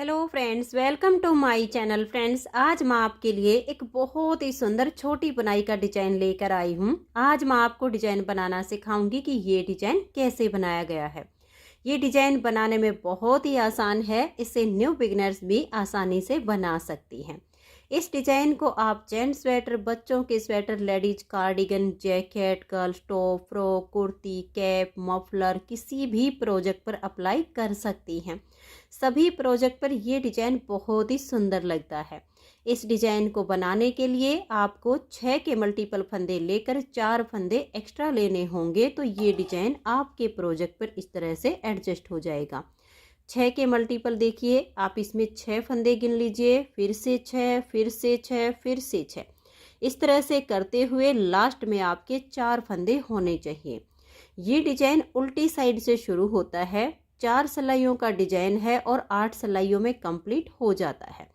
Hello friends, welcome to my channel. Friends, आज मैं आपके लिए एक बहुत ही सुंदर छोटी बुनाई का डिजाइन लेकर आई हूँ। आज मैं आपको डिजाइन बनाना सिखाऊंगी कि ये डिजाइन कैसे बनाया गया है। ये डिजाइन बनाने में बहुत ही आसान है, इसे न्यू बिगिनर्स भी आसानी से बना सकती हैं। इस डिजाइन को आप जेंट्स स्वेटर, बच्चों के sweater, ladies cardigan, jacket, girls top, frock, kurti, cap, muffler किसी भी प्रोजेक्ट पर अप्लाई कर सकती हैं। सभी प्रोजेक्ट पर ये डिजाइन बहुत ही सुंदर लगता है। इस डिजाइन को बनाने के लिए आपको 6 के मल्टीपल फंदे लेकर 4 फंदे एक्स्ट्रा लेने होंगे, तो ये डिजाइन आपके प्रोजेक्ट पर इस तरह से एडजस्ट हो जाएगा। 6 के मल्टीपल देखिए, आप इसमें 6 फंदे गिन लीजिए, फिर से 6, फिर से 6, फिर से 6। इस तरह से करते हुए लास्ट में आपके 4 फंदे होने चाहिए। ये डिजाइन उल्टी साइड से शुरू होता है, 4 सिलाइयों का डिजाइन है और 8 सिलाइयों में कंप्लीट हो जाता है।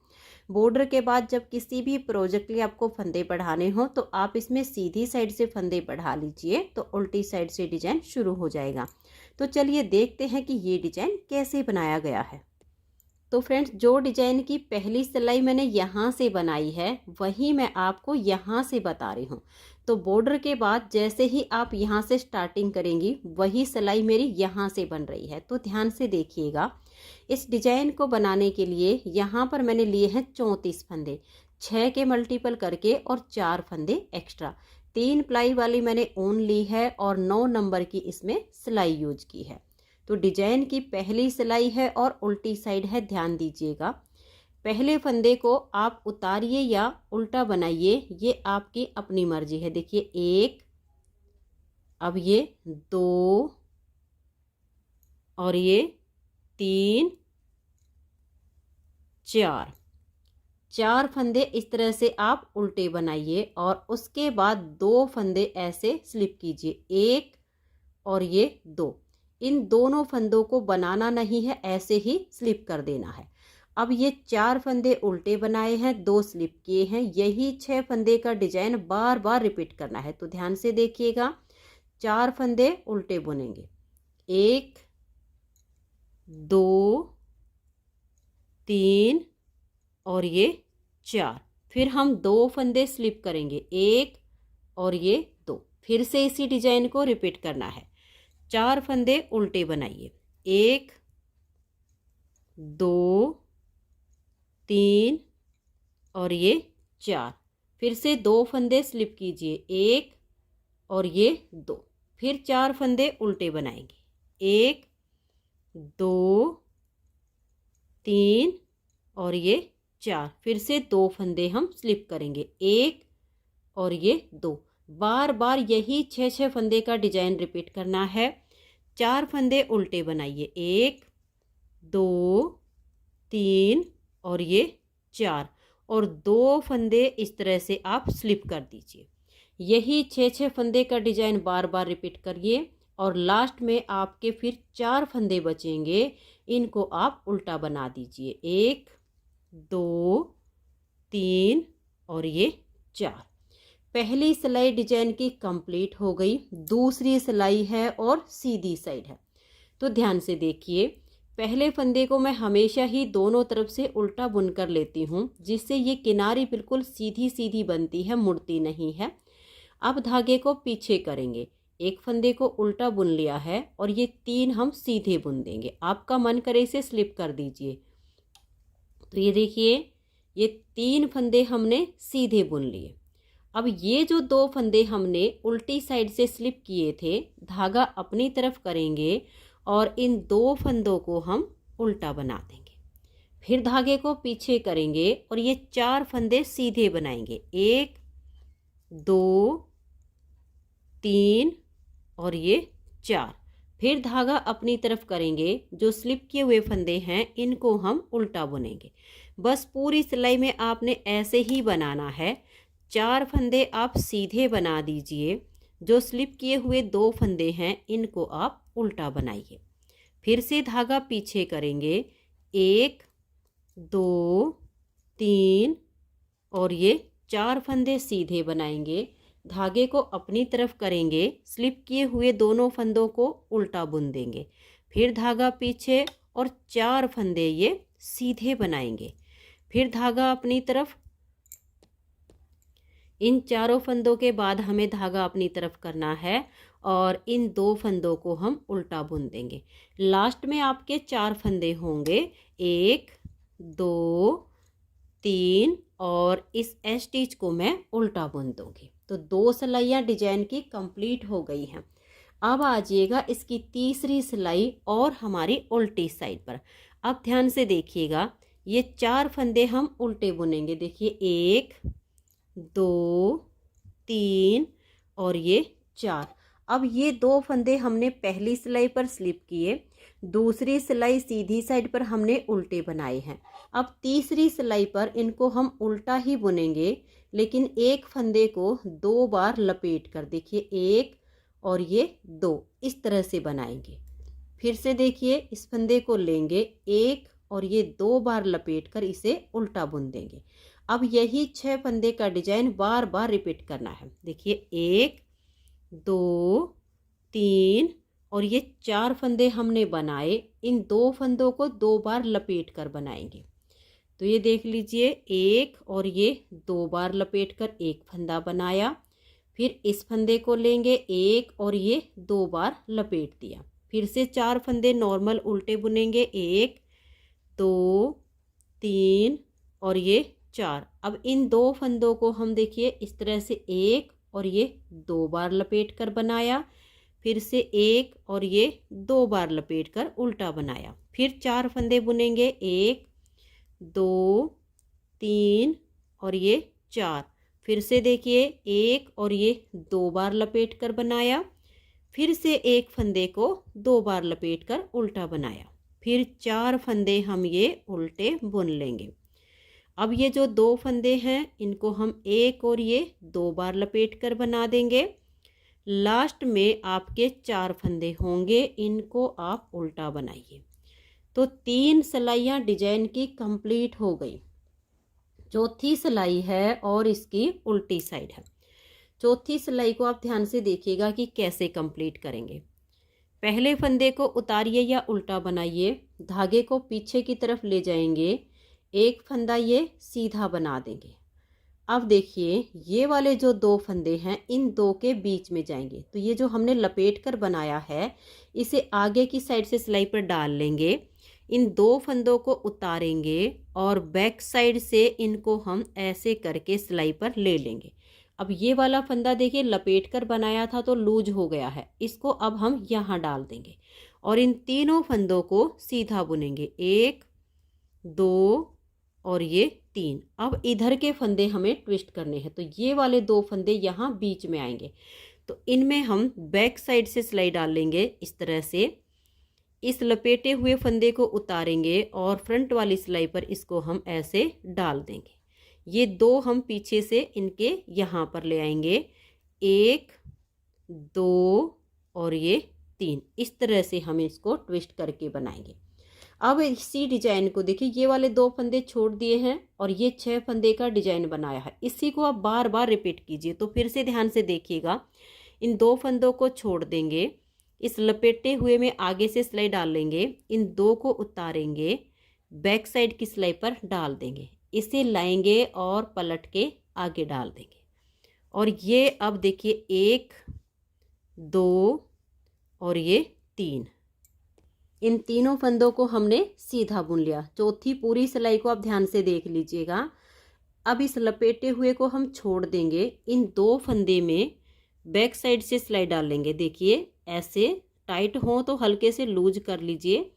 बॉर्डर के बाद जब किसी भी प्रोजेक्ट के लिए आपको फंदे बढ़ाने हो तो आप इसमें सीधी साइड से फंदे बढ़ा लीजिए, तो उल्टी साइड से डिजाइन शुरू हो जाएगा। तो चलिए देखते हैं कि ये डिजाइन कैसे बनाया गया है। तो फ्रेंड्स, जो डिजाइन की पहली सिलाई मैंने यहाँ से बनाई है वही मैं आपको यहाँ से बता रही हूँ। तो बॉर्डर के बाद जैसे ही आप यहाँ से स्टार्टिंग करेंगी वही सिलाई मेरी यहाँ से बन रही है, तो ध्यान से देखिएगा। इस डिजाइन को बनाने के लिए यहाँ पर मैंने लिए हैं 34 फंदे, 6 के मल्टीपल करके और 4 फंदे एक्स्ट्रा। 3 प्लाई वाली मैंने ऊन ली है और 9 नंबर की इसमें सिलाई यूज की है। तो डिजाइन की पहली सिलाई है और उल्टी साइड है, ध्यान दीजिएगा। पहले फंदे को आप उतारिए या उल्टा बनाइए, ये आपकी अपनी मर्जी है। देखिए 1, अब ये 2 और ये 3, 4 फंदे इस तरह से आप उल्टे बनाइए और उसके बाद 2 फंदे ऐसे स्लिप कीजिए, 1 और ये 2। इन दोनों फंदों को बनाना नहीं है, ऐसे ही स्लिप कर देना है। अब ये 4 फंदे उल्टे बनाए हैं, 2 स्लिप किए हैं, यही 6 फंदे का डिजाइन बार बार रिपीट करना है। तो ध्यान से देखिएगा, 4 फंदे उल्टे बुनेंगे, 1, 2, 3 और ये 4। फिर हम 2 फंदे स्लिप करेंगे, 1 और ये 2। फिर से इसी डिजाइन को रिपीट करना है। 4 फंदे उल्टे बनाइए, 1, 2, 3 और ये 4। फिर से 2 फंदे स्लिप कीजिए, 1 और ये 2। फिर 4 फंदे उल्टे बनाएंगे, 1, 2, 3 और ये 4। फिर से 2 फंदे हम स्लिप करेंगे, 1 और ये 2। बार बार यही 6 फंदे का डिजाइन रिपीट करना है। 4 फंदे उल्टे बनाइए, 1, 2, 3 और ये 4 और 2 फंदे इस तरह से आप स्लिप कर दीजिए। यही 6 फंदे का डिजाइन बार बार रिपीट करिए और लास्ट में आपके फिर 4 फंदे बचेंगे, इनको आप उल्टा बना दीजिए, 1, 2, 3 और ये 4। पहली सिलाई डिजाइन की कंप्लीट हो गई, दूसरी सिलाई है और सीधी साइड है। तो ध्यान से देखिए, पहले फंदे को मैं हमेशा ही दोनों तरफ से उल्टा बुनकर लेती हूँ, जिससे ये किनारी बिल्कुल सीधी सीधी बनती है, मुड़ती नहीं है। अब धागे को पीछे करेंगे, एक फंदे को उल्टा बुन लिया है और ये 3 हम सीधे बुन देंगे। आपका मन करे इसे स्लिप कर दीजिए। तो ये देखिए, ये 3 फंदे हमने सीधे बुन लिए। अब ये जो 2 फंदे हमने उल्टी साइड से स्लिप किए थे, धागा अपनी तरफ करेंगे और इन 2 फंदों को हम उल्टा बना देंगे। फिर धागे को पीछे करेंगे और ये 4 फंदे सीधे बनाएंगे, 1, 2, 3 और ये 4। फिर धागा अपनी तरफ करेंगे, जो स्लिप किए हुए फंदे हैं इनको हम उल्टा बुनेंगे। बस पूरी सिलाई में आपने ऐसे ही बनाना है। 4 फंदे आप सीधे बना दीजिए, जो स्लिप किए हुए 2 फंदे हैं इनको आप उल्टा बनाइए। फिर से धागा पीछे करेंगे, 1, 2, 3 और ये 4 फंदे सीधे बनाएंगे। धागे को अपनी तरफ करेंगे, स्लिप किए हुए दोनों फंदों को उल्टा बुन देंगे। फिर धागा पीछे और 4 फंदे ये सीधे बनाएंगे। फिर धागा अपनी तरफ, इन चारों फंदों के बाद हमें धागा अपनी तरफ करना है और इन 2 फंदों को हम उल्टा बुन देंगे। लास्ट में आपके 4 फंदे होंगे, 1 2 3 और इस एस स्टिच को मैं उल्टा बुन दूंगी। तो 2 सिलाइयाँ डिजाइन की कंप्लीट हो गई हैं। अब आ जाइएगा इसकी तीसरी सिलाई और हमारी उल्टी साइड पर। अब ध्यान से देखिएगा, ये 4 फंदे हम उल्टे बुनेंगे। देखिए 1 2 3 और ये 4। अब ये 2 फंदे हमने पहली सिलाई पर स्लिप किए, दूसरी सिलाई सीधी साइड पर हमने उल्टे बनाए हैं। अब तीसरी सिलाई पर इनको हम उल्टा ही बुनेंगे, लेकिन एक फंदे को 2 बार लपेट कर, देखिए 1 और ये 2, इस तरह से बनाएंगे। फिर से देखिए, इस फंदे को लेंगे 1 और ये 2 बार लपेट कर इसे उल्टा बुन देंगे। अब यही 6 फंदे का डिजाइन बार बार रिपीट करना है। देखिए 1 2 3 और ये 4 फंदे हमने बनाए, इन 2 फंदों को 2 बार लपेट कर बनाएंगे। तो ये देख लीजिए, 1 और ये 2 बार लपेट कर एक फंदा बनाया। फिर इस फंदे को लेंगे 1 और ये 2 बार लपेट दिया। फिर से 4 फंदे नॉर्मल उल्टे बुनेंगे, 1 2 3 और ये 4। अब इन 2 फंदों को हम देखिए इस तरह से 1 और ये 2 बार लपेट कर बनाया। फिर से 1 और ये 2 बार लपेट कर उल्टा बनाया। फिर 4 फंदे बुनेंगे, 1 2 3 और ये 4। फिर से देखिए 1 और ये 2 बार लपेट कर बनाया। फिर से एक फंदे को 2 बार लपेट कर उल्टा बनाया। फिर 4 फंदे हम ये उल्टे बुन लेंगे। अब ये जो 2 फंदे हैं इनको हम 1 और ये 2 बार लपेट कर बना देंगे। लास्ट में आपके 4 फंदे होंगे, इनको आप उल्टा बनाइए। तो 3 सिलाइयाँ डिजाइन की कंप्लीट हो गई। चौथी सिलाई है और इसकी उल्टी साइड है। चौथी सिलाई को आप ध्यान से देखिएगा कि कैसे कंप्लीट करेंगे। पहले फंदे को उतारिए या उल्टा बनाइए, धागे को पीछे की तरफ ले जाएंगे, एक फंदा ये सीधा बना देंगे। अब देखिए ये वाले जो 2 फंदे हैं इन 2 के बीच में जाएंगे। तो ये जो हमने लपेट कर बनाया है इसे आगे की साइड से सिलाई पर डाल लेंगे, इन 2 फंदों को उतारेंगे और बैक साइड से इनको हम ऐसे करके सिलाई पर ले लेंगे। अब ये वाला फंदा देखिए लपेट कर बनाया था तो लूज हो गया है, इसको अब हम यहाँ डाल देंगे और इन तीनों फंदों को सीधा बुनेंगे, 1 2 और ये 3। अब इधर के फंदे हमें ट्विस्ट करने हैं, तो ये वाले 2 फंदे यहाँ बीच में आएंगे। तो इनमें हम बैक साइड से सिलाई डाल लेंगे इस तरह से। इस लपेटे हुए फंदे को उतारेंगे और फ्रंट वाली सिलाई पर इसको हम ऐसे डाल देंगे। ये 2 हम पीछे से इनके यहाँ पर ले आएंगे, 1 2 और ये 3। इस तरह से हम इसको ट्विस्ट करके बनाएंगे। अब इसी डिजाइन को देखिए, ये वाले 2 फंदे छोड़ दिए हैं और ये 6 फंदे का डिजाइन बनाया है। इसी को आप बार बार रिपीट कीजिए। तो फिर से ध्यान से देखिएगा, इन 2 फंदों को छोड़ देंगे, इस लपेटे हुए में आगे से सिलाई डाल लेंगे, इन 2 को उतारेंगे, बैक साइड की सिलाई पर डाल देंगे, इसे लाएंगे और पलट के आगे डाल देंगे। और ये अब देखिए 1 2 और ये 3, इन तीनों फंदों को हमने सीधा बुन लिया। चौथी पूरी सिलाई को आप ध्यान से देख लीजिएगा। अब इस लपेटे हुए को हम छोड़ देंगे, इन 2 फंदे में बैक साइड से सिलाई डाल लेंगे। देखिए ऐसे टाइट हो तो हल्के से लूज कर लीजिए।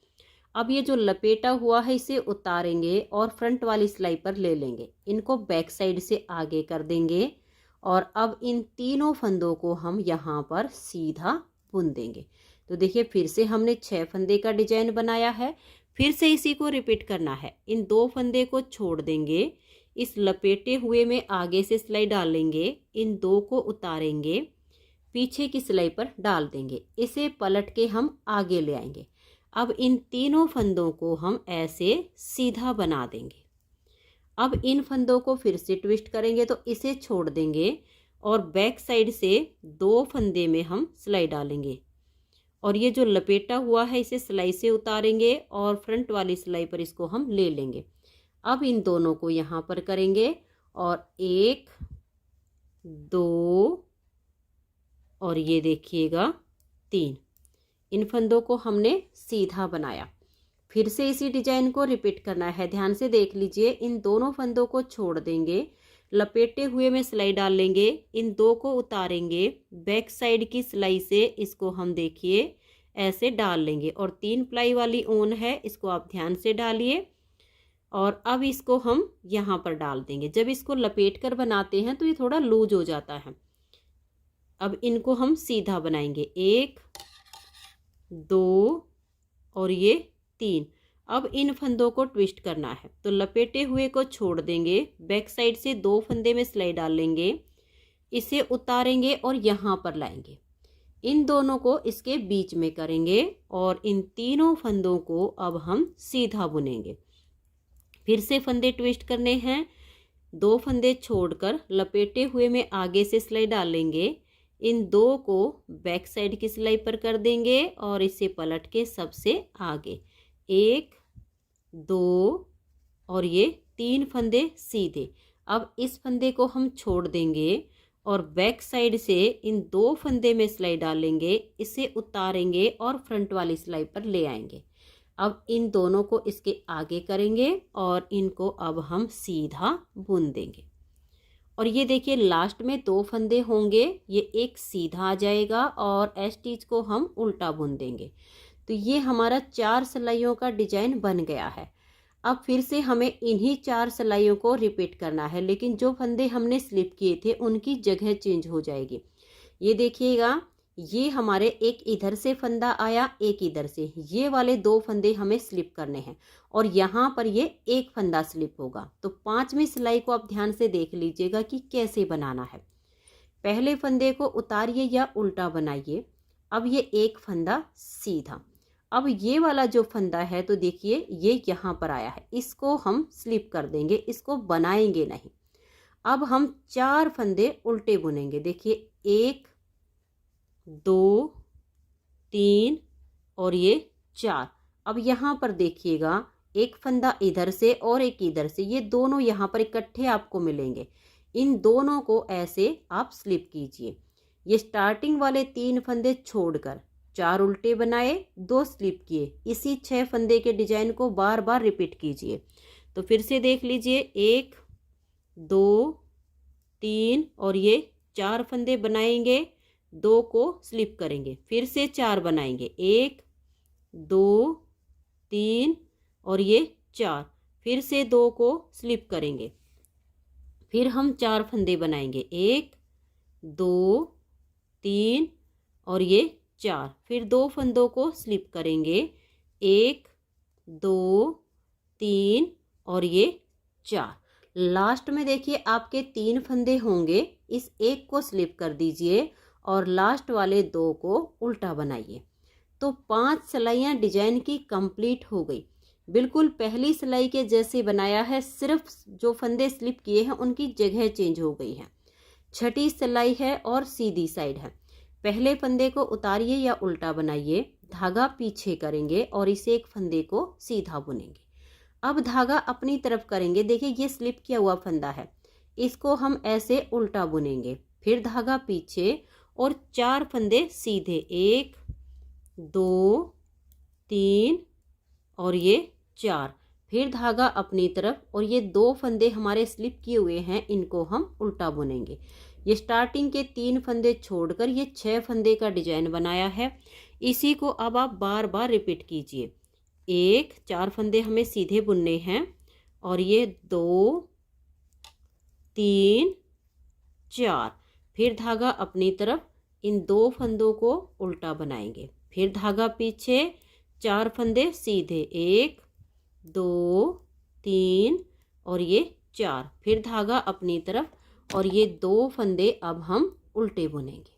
अब ये जो लपेटा हुआ है इसे उतारेंगे और फ्रंट वाली सिलाई पर ले लेंगे, इनको बैक साइड से आगे कर देंगे और अब इन तीनों फंदों को हम यहाँ पर सीधा बुन देंगे। तो देखिए फिर से हमने 6 फंदे का डिजाइन बनाया है, फिर से इसी को रिपीट करना है। इन 2 फंदे को छोड़ देंगे, इस लपेटे हुए में आगे से सिलाई डालेंगे, इन 2 को उतारेंगे, पीछे की सिलाई पर डाल देंगे, इसे पलट के हम आगे ले आएंगे। अब इन तीनों फंदों को हम ऐसे सीधा बना देंगे। अब इन फंदों को फिर से ट्विस्ट करेंगे, तो इसे छोड़ देंगे और बैक साइड से 2 फंदे में हम सिलाई डालेंगे और ये जो लपेटा हुआ है इसे सिलाई से उतारेंगे और फ्रंट वाली सिलाई पर इसको हम ले लेंगे। अब इन दोनों को यहाँ पर करेंगे और 1 2 और ये देखिएगा 3। इन फंदों को हमने सीधा बनाया। फिर से इसी डिजाइन को रिपीट करना है। ध्यान से देख लीजिए, इन दोनों फंदों को छोड़ देंगे, लपेटे हुए में सिलाई डाल लेंगे, इन दो को उतारेंगे, बैक साइड की सिलाई से इसको हम देखिए ऐसे डाल लेंगे और 3 प्लाई वाली ऊन है, इसको आप ध्यान से डालिए और अब इसको हम यहाँ पर डाल देंगे। जब इसको लपेट कर बनाते हैं तो ये थोड़ा लूज हो जाता है। अब इनको हम सीधा बनाएंगे, 1 2 और ये 3। अब इन फंदों को ट्विस्ट करना है तो लपेटे हुए को छोड़ देंगे, बैक साइड से 2 फंदे में सिलाई डाल लेंगे, इसे उतारेंगे और यहाँ पर लाएंगे। इन दोनों को इसके बीच में करेंगे और इन तीनों फंदों को अब हम सीधा बुनेंगे। फिर से फंदे ट्विस्ट करने हैं, 2 फंदे छोड़कर लपेटे हुए में आगे से सिलाई डालेंगे, इन 2 को बैक साइड की सिलाई पर कर देंगे और इसे पलट के सबसे आगे 1 2 और ये 3 फंदे सीधे। अब इस फंदे को हम छोड़ देंगे और बैक साइड से इन 2 फंदे में सिलाई डालेंगे, इसे उतारेंगे और फ्रंट वाली सिलाई पर ले आएंगे। अब इन दोनों को इसके आगे करेंगे और इनको अब हम सीधा बुन देंगे। और ये देखिए लास्ट में 2 फंदे होंगे, ये एक सीधा आ जाएगा और एस स्टिच को हम उल्टा बुन देंगे। तो ये हमारा 4 सिलाइयों का डिजाइन बन गया है। अब फिर से हमें इन्हीं 4 सिलाइयों को रिपीट करना है, लेकिन जो फंदे हमने स्लिप किए थे उनकी जगह चेंज हो जाएगी। ये देखिएगा, ये हमारे एक इधर से फंदा आया, एक इधर से, ये वाले 2 फंदे हमें स्लिप करने हैं और यहाँ पर ये एक फंदा स्लिप होगा। तो 5वीं सिलाई को आप ध्यान से देख लीजिएगा कि कैसे बनाना है। पहले फंदे को उतारिए या उल्टा बनाइए। अब ये एक फंदा सीधा। अब ये वाला जो फंदा है तो देखिए ये यहाँ पर आया है, इसको हम स्लिप कर देंगे, इसको बनाएंगे नहीं। अब हम 4 फंदे उल्टे बुनेंगे। देखिए 1 2 3 और ये 4। अब यहाँ पर देखिएगा एक फंदा इधर से और एक इधर से, ये दोनों यहाँ पर इकट्ठे आपको मिलेंगे। इन दोनों को ऐसे आप स्लिप कीजिए। ये स्टार्टिंग वाले 3 फंदे छोड़कर 4 उल्टे बनाए, 2 स्लिप किए। इसी 6 फंदे के डिजाइन को बार बार रिपीट कीजिए। तो फिर से देख लीजिए, 1 2 3 और ये 4 फंदे बनाएंगे, 2 को स्लिप करेंगे, फिर से 4 बनाएंगे, 1 2 3 और ये 4, फिर से 2 को स्लिप करेंगे, फिर हम 4 फंदे बनाएंगे, 1 2 3 और ये 4, फिर 2 फंदों को स्लिप करेंगे, 1 2 3 और ये 4। लास्ट में देखिए आपके 3 फंदे होंगे, इस एक को स्लिप कर दीजिए और लास्ट वाले 2 को उल्टा बनाइए। तो 5 सिलाइयाँ डिजाइन की कंप्लीट हो गई। बिल्कुल पहली सिलाई के जैसे बनाया है, सिर्फ जो फंदे स्लिप किए हैं उनकी जगह चेंज हो गई है। छठी सिलाई है और सीधी साइड है। पहले फंदे को उतारिए या उल्टा बनाइए, धागा पीछे करेंगे और इसे एक फंदे को सीधा बुनेंगे। अब धागा अपनी तरफ करेंगे। देखिए ये स्लिप किया हुआ फंदा है, इसको हम ऐसे उल्टा बुनेंगे, फिर धागा पीछे और 4 फंदे सीधे, 1 2 3 और ये 4, फिर धागा अपनी तरफ और ये 2 फंदे हमारे स्लिप किए हुए हैं, इनको हम उल्टा बुनेंगे। ये स्टार्टिंग के 3 फंदे छोड़कर ये 6 फंदे का डिजाइन बनाया है। इसी को अब आप बार बार रिपीट कीजिए। 1 4 फंदे हमें सीधे बुनने हैं और ये 2 3 4, फिर धागा अपनी तरफ, इन 2 फंदों को उल्टा बनाएंगे, फिर धागा पीछे, 4 फंदे सीधे, 1 2 3 और ये 4, फिर धागा अपनी तरफ और ये 2 फंदे अब हम उल्टे बुनेंगे,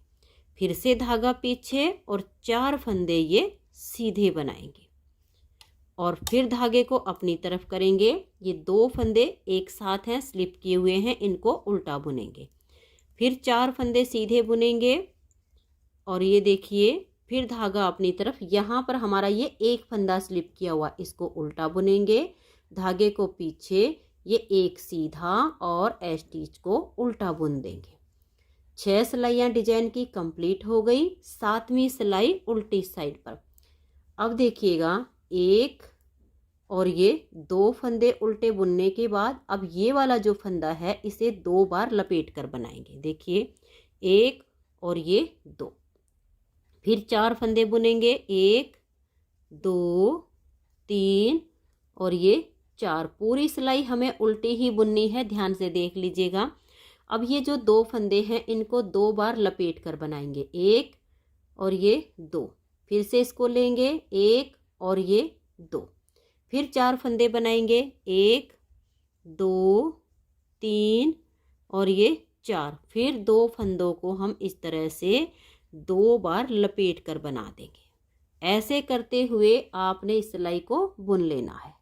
फिर से धागा पीछे और 4 फंदे ये सीधे बनाएंगे और फिर धागे को अपनी तरफ करेंगे। ये 2 फंदे एक साथ हैं, स्लिप किए हुए हैं, इनको उल्टा बुनेंगे, फिर 4 फंदे सीधे बुनेंगे और ये देखिए फिर धागा अपनी तरफ, यहाँ पर हमारा ये एक फंदा स्लिप किया हुआ, इसको उल्टा बुनेंगे, धागे को पीछे, ये एक सीधा और स्टिच को उल्टा बुन देंगे। 6 सिलाइयाँ डिजाइन की कंप्लीट हो गई। 7वीं सिलाई उल्टी साइड पर। अब देखिएगा, एक और ये 2 फंदे उल्टे बुनने के बाद अब ये वाला जो फंदा है इसे 2 बार लपेट कर बनाएंगे। देखिए, 1 और ये 2, फिर 4 फंदे बुनेंगे, 1 2 3 और ये 4। पूरी सिलाई हमें उल्टी ही बुननी है, ध्यान से देख लीजिएगा। अब ये जो 2 फंदे हैं इनको 2 बार लपेट कर बनाएंगे, 1 और ये 2, फिर से इसको लेंगे, 1 और ये 2, फिर 4 फंदे बनाएंगे, 1 2 3 और ये 4, फिर 2 फंदों को हम इस तरह से 2 बार लपेट कर बना देंगे। ऐसे करते हुए आपने इस सिलाई को बुन लेना है।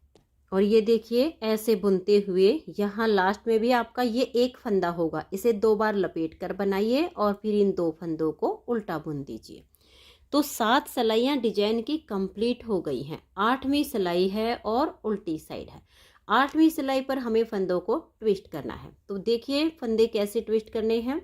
और ये देखिए, ऐसे बुनते हुए यहाँ लास्ट में भी आपका ये एक फंदा होगा, इसे 2 बार लपेट कर बनाइए और फिर इन 2 फंदों को उल्टा बुन दीजिए। तो 7 सिलाइयाँ डिजाइन की कंप्लीट हो गई हैं। 8वीं सिलाई है और उल्टी साइड है। 8वीं सिलाई पर हमें फंदों को ट्विस्ट करना है। तो देखिए फंदे कैसे ट्विस्ट करने हैं।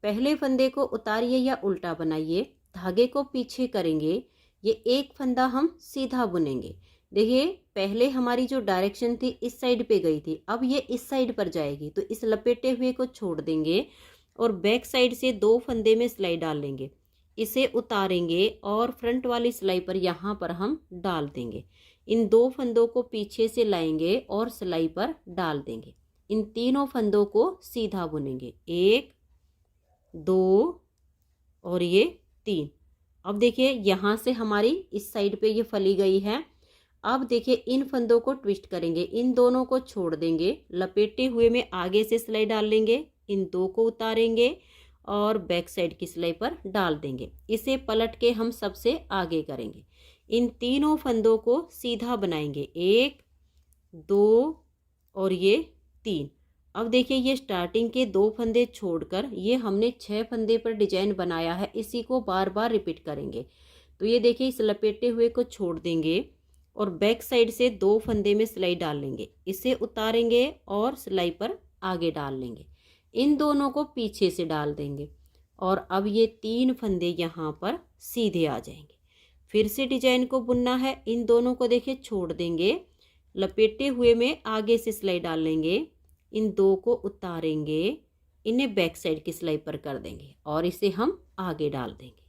पहले फंदे को उतारिए या उल्टा बनाइए, धागे को पीछे करेंगे, ये एक फंदा हम सीधा बुनेंगे। देखिए, पहले हमारी जो डायरेक्शन थी इस साइड पे गई थी, अब ये इस साइड पर जाएगी, तो इस लपेटे हुए को छोड़ देंगे और बैक साइड से 2 फंदे में सिलाई डाल लेंगे, इसे उतारेंगे और फ्रंट वाली सिलाई पर यहाँ पर हम डाल देंगे। इन 2 फंदों को पीछे से लाएंगे और सिलाई पर डाल देंगे। इन तीनों फंदों को सीधा बुनेंगे, 1 2 और ये 3। अब देखिए, यहाँ से हमारी इस साइड पे ये फली गई है। अब देखिए, इन फंदों को ट्विस्ट करेंगे, इन दोनों को छोड़ देंगे, लपेटे हुए में आगे से सिलाई डाल लेंगे, इन 2 को उतारेंगे और बैक साइड की सिलाई पर डाल देंगे। इसे पलट के हम सबसे आगे करेंगे। इन तीनों फंदों को सीधा बनाएंगे, 1 2 और ये 3। अब देखिए, ये स्टार्टिंग के 2 फंदे छोड़कर ये हमने 6 फंदे पर डिजाइन बनाया है, इसी को बार बार रिपीट करेंगे। तो ये देखिए, इस लपेटे हुए को छोड़ देंगे और बैक साइड से 2 फंदे में सिलाई डाल लेंगे, इसे उतारेंगे और सिलाई पर आगे डाल लेंगे, इन दोनों को पीछे से डाल देंगे और अब ये 3 फंदे यहाँ पर सीधे आ जाएंगे। फिर से डिजाइन को बुनना है, इन दोनों को देखिए छोड़ देंगे, लपेटे हुए में आगे से सिलाई डाल लेंगे, इन 2 को उतारेंगे, इन्हें बैक साइड की सिलाई पर कर देंगे और इसे हम आगे डाल देंगे।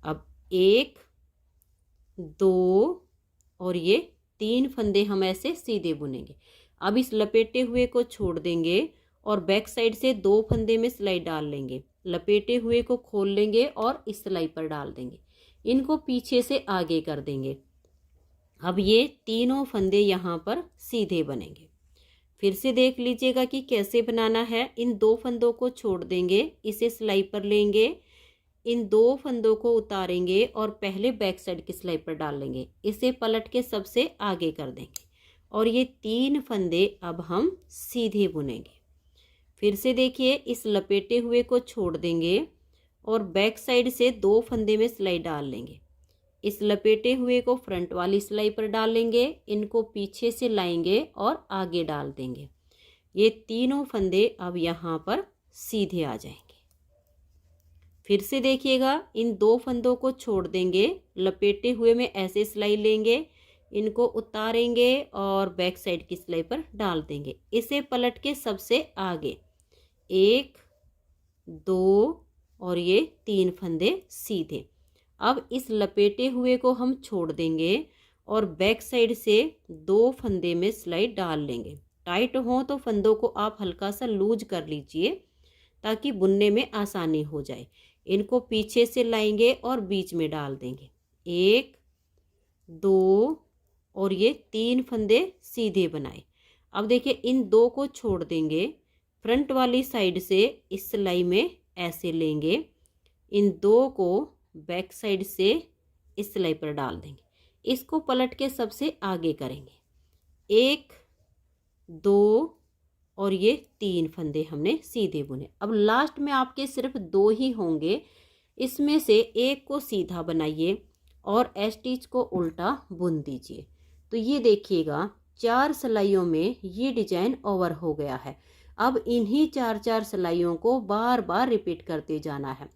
अब 1 2 और ये 3 फंदे हम ऐसे सीधे बुनेंगे। अब इस लपेटे हुए को छोड़ देंगे और बैक साइड से 2 फंदे में सिलाई डाल लेंगे, लपेटे हुए को खोल लेंगे और इस सिलाई पर डाल देंगे, इनको पीछे से आगे कर देंगे। अब ये तीनों फंदे यहाँ पर सीधे बनेंगे। फिर से देख लीजिएगा कि कैसे बनाना है। इन 2 फंदों को छोड़ देंगे, इसे सिलाई पर लेंगे, इन 2 फंदों को उतारेंगे और पहले बैक साइड की सिलाई पर डाल लेंगे, इसे पलट के सबसे आगे कर देंगे और ये 3 फंदे अब हम सीधे बुनेंगे। फिर से देखिए, इस लपेटे हुए को छोड़ देंगे और बैक साइड से 2 फंदे में सिलाई डाल लेंगे, इस लपेटे हुए को फ्रंट वाली सिलाई पर डालेंगे, इनको पीछे से लाएंगे और आगे डाल देंगे। ये तीनों फंदे अब यहाँ पर सीधे आ जाएंगे। फिर से देखिएगा, इन 2 फंदों को छोड़ देंगे, लपेटे हुए में ऐसे सिलाई लेंगे, इनको उतारेंगे और बैक साइड की सिलाई पर डाल देंगे, इसे पलट के सबसे आगे 1 2 और ये 3 फंदे सीधे। अब इस लपेटे हुए को हम छोड़ देंगे और बैक साइड से 2 फंदे में सिलाई डाल लेंगे। टाइट हो तो फंदों को आप हल्का सा लूज कर लीजिए ताकि बुनने में आसानी हो जाए। इनको पीछे से लाएंगे और बीच में डाल देंगे, 1 2 और ये 3 फंदे सीधे बनाए। अब देखिए, इन 2 को छोड़ देंगे, फ्रंट वाली साइड से इस सिलाई में ऐसे लेंगे, इन 2 को बैक साइड से इस सिलाई पर डाल देंगे, इसको पलट के सबसे आगे करेंगे, 1 2 और ये 3 फंदे हमने सीधे बुने। अब लास्ट में आपके सिर्फ 2 ही होंगे, इसमें से एक को सीधा बनाइए और स्टिच को उल्टा बुन दीजिए। तो ये देखिएगा 4 सिलाइयों में ये डिजाइन ओवर हो गया है। अब इन्हीं 4-4 सिलाइयों को बार बार रिपीट करते जाना है।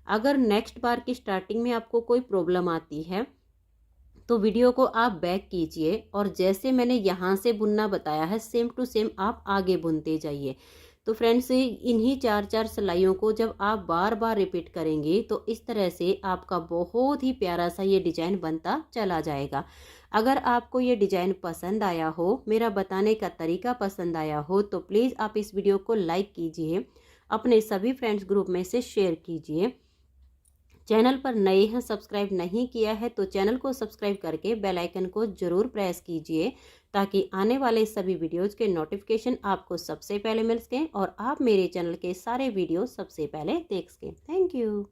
अगर नेक्स्ट बार की स्टार्टिंग में आपको कोई प्रॉब्लम आती है तो वीडियो को आप बैक कीजिए और जैसे मैंने यहाँ से बुनना बताया है सेम टू सेम आप आगे बुनते जाइए। तो फ्रेंड्स इन्हीं 4-4 सिलाइयों को जब आप बार बार रिपीट करेंगे तो इस तरह से आपका बहुत ही प्यारा सा ये डिजाइन बनता चला जाएगा। अगर आपको ये डिजाइन पसंद आया हो, मेरा बताने का तरीका पसंद आया हो, तो प्लीज़ आप इस वीडियो को लाइक कीजिए, अपने सभी फ्रेंड्स ग्रुप में से शेयर कीजिए। चैनल पर नए हैं, सब्सक्राइब नहीं किया है तो चैनल को सब्सक्राइब करके बेल आइकन को ज़रूर प्रेस कीजिए ताकि आने वाले सभी वीडियोज़ के नोटिफिकेशन आपको सबसे पहले मिल सकें और आप मेरे चैनल के सारे वीडियो सबसे पहले देख सकें। Thank you.